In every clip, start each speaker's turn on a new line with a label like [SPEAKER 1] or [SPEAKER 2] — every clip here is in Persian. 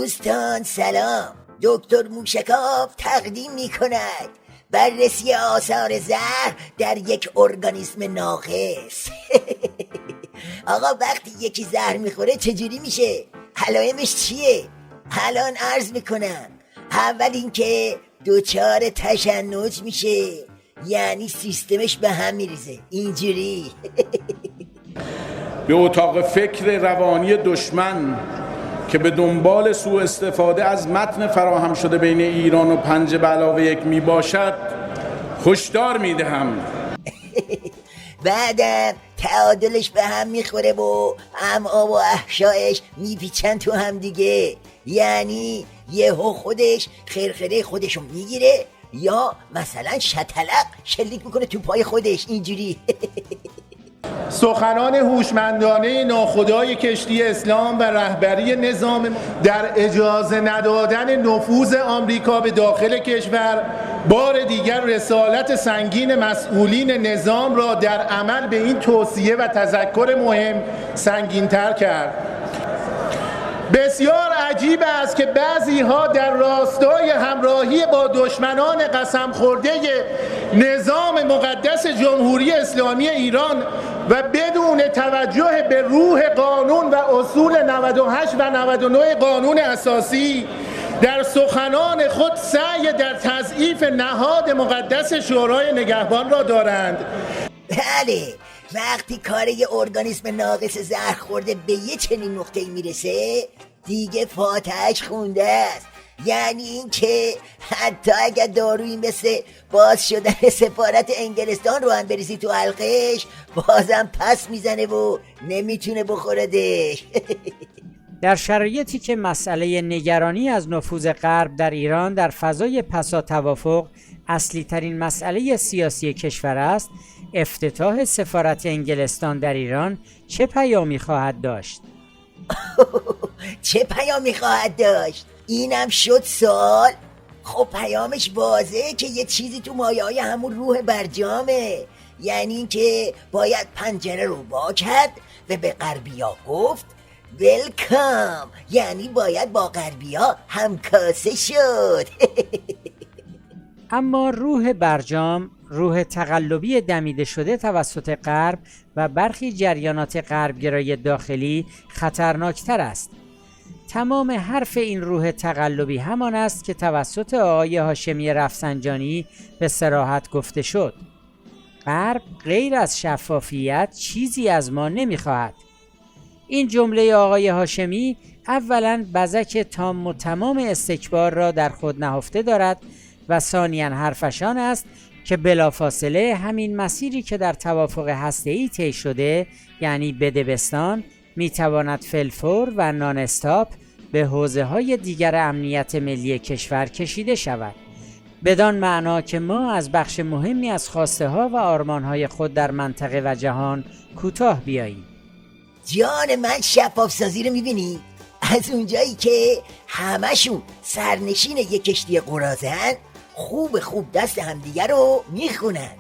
[SPEAKER 1] دوستان سلام. دکتر موشکاف تقدیم می کند بررسی آثار زهر در یک ارگانیسم ناقص. آقا وقتی یکی زهر میخوره چجوری میشه؟ علائمش چیه؟ الان عرض میکنم. اول اینکه دچار تشنج میشه، یعنی سیستمش به هم میریزه اینجوری.
[SPEAKER 2] به اتاق فکر روانی دشمن که به دنبال سوء استفاده از متن فراهم شده بین ایران و 5+1 می باشد هشدار می دهم.
[SPEAKER 1] بعدم تعادلش به هم میخوره و امعا و احشایش میپیچن تو هم دیگه، یعنی یهو خودش خرخره خودشو میگیره یا مثلا شتلق شلیک میکنه تو پای خودش اینجوری.
[SPEAKER 3] سخنان هوشمندانه ناخدای کشتی اسلام و رهبری نظام در اجازه ندادن نفوذ آمریکا به داخل کشور بار دیگر رسالت سنگین مسئولین نظام را در عمل به این توصیه و تذکر مهم سنگین‌تر کرد. بسیار عجیب است که بعضی ها در راستای همراهی با دشمنان قسم خورده نظام مقدس جمهوری اسلامی ایران و بدون توجه به روح قانون و اصول 98 و 99 قانون اساسی در سخنان خود سعی در تضعیف نهاد مقدس شورای نگهبان را دارند.
[SPEAKER 1] بله، وقتی کار یه ارگانیسم ناقص زهر خورده به یه چنین نقطه‌ای میرسه دیگه فاتحش خونده است. یعنی این که حتی اگر دارویی مثل باز شدن سفارت انگلستان رو هم بریزی تو حلقش بازم پس میزنه و نمیتونه بخوردش.
[SPEAKER 4] در شرایطی که مسئله نگرانی از نفوذ غرب در ایران در فضای پسا توافق اصلی ترین مسئله سیاسی کشور است، افتتاح سفارت انگلستان در ایران چه پیامی خواهد داشت؟
[SPEAKER 1] چه پیامی خواهد داشت؟ اینم شد سوال. خب پیامش واضحه که یه چیزی تو مایه‌های همون روح برجامه، یعنی این که باید پنجره رو وا کرد و به غربیا گفت ویلکام، یعنی باید با غربیا همکاسه شد.
[SPEAKER 4] اما روح برجام، روح تقلبی دمیده شده توسط غرب و برخی جریانات غربگرای داخلی خطرناکتر است. تمام حرف این روح تقلبی همان است که توسط آقای هاشمی رفسنجانی به صراحت گفته شد. غرب غیر از شفافیت چیزی از ما نمیخواهد. این جمله آقای هاشمی اولاً بزک تام و تمام استکبار را در خود نهفته دارد و ثانیاً حرفشان است که بلافاصله همین مسیری که در توافق هسته‌ای طی شده، یعنی بدبستان، میتواند فلفور و نان استاپ به حوزه‌های دیگر امنیت ملی کشور کشیده شود. بدان معنا که ما از بخش مهمی از خواسته‌ها و آرمان‌های خود در منطقه و جهان کوتاه بیاییم.
[SPEAKER 1] جان من شفاف سازی رو میبینی؟ از اونجایی که همشون سرنشین یک کشتی قراضه‌ان، خوب دست همدیگه رو میخونن.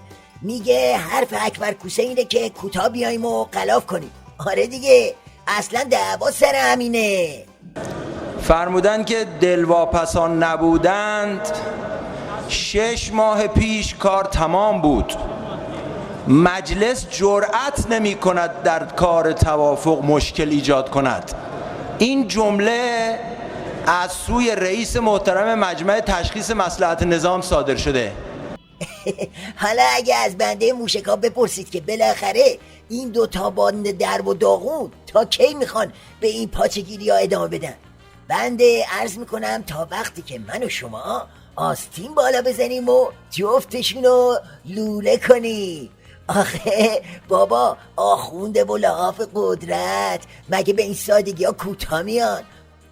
[SPEAKER 1] میگه حرف اکبر کوسه اینه که کوتاه بیاییم و غلاف کنیم. آره دیگه، اصلا دعوا سر همینه.
[SPEAKER 5] فرمودن که دلواپسان نبودند 6 ماه پیش کار تمام بود. مجلس جرأت نمی کند در کار توافق مشکل ایجاد کند. این جمله از سوی رئیس محترم مجمع تشخیص مصلحت نظام صادر شده.
[SPEAKER 1] حالا اگه از بنده موشکا بپرسید که بالاخره این دوتا باند درب و داغون تا کی میخوان به این پاچگیری ها ادامه بدن، بنده عرض میکنم تا وقتی که من و شما آستین بالا بزنیم و جفتشونو لوله کنیم. آخه بابا آخونده و لحاف قدرت مگه به این سادگی ها کوتا میان؟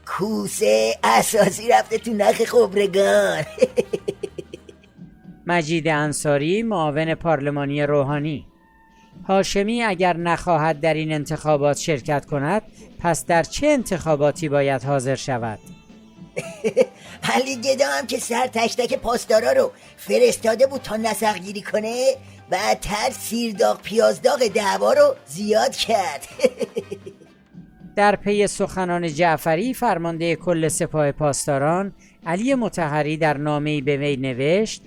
[SPEAKER 1] کوسه اساسی رفته تو نخ خبرگان.
[SPEAKER 4] مجید انصاری، معاون پارلمانی روحانی: هاشمی اگر نخواهد در این انتخابات شرکت کند، پس در چه انتخاباتی باید حاضر شود؟
[SPEAKER 1] علی گدا هم که سر تشتک پاسدارا رو فرستاده بود تا نسق گیری کنه، بعدتر سیرداغ پیازداغ دعوا رو زیاد کرد.
[SPEAKER 4] در پی سخنان جعفری فرمانده کل سپاه پاسداران علی مطهری در نامه‌ای به وی نوشت: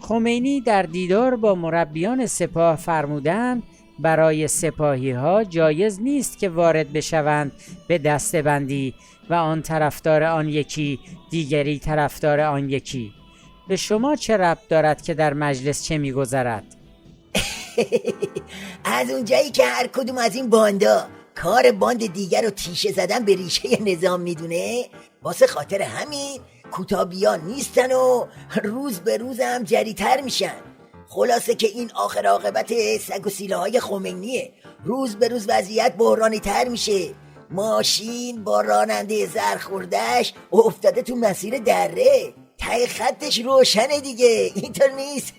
[SPEAKER 4] خمینی در دیدار با مربیان سپاه فرمودند برای سپاهی ها جایز نیست که وارد بشوند به دسته‌بندی و آن طرفدار آن یکی دیگری طرفدار آن یکی. به شما چه ربط دارد که در مجلس چه می‌گذرد؟
[SPEAKER 1] از اونجایی که هر کدوم از این باندا کار باند دیگر رو تیشه زدن به ریشه نظام میدونه، واسه خاطر همین کوتابیان نیستن و روز به روز هم جریتر میشن. خلاصه که این آخر عاقبت سگ و سیله های خمینیه. روز به روز وضعیت بحرانی تر میشه. ماشین با راننده زرخوردش افتاده تو مسیر دره. ته خطش روشنه دیگه، اینطور نیست؟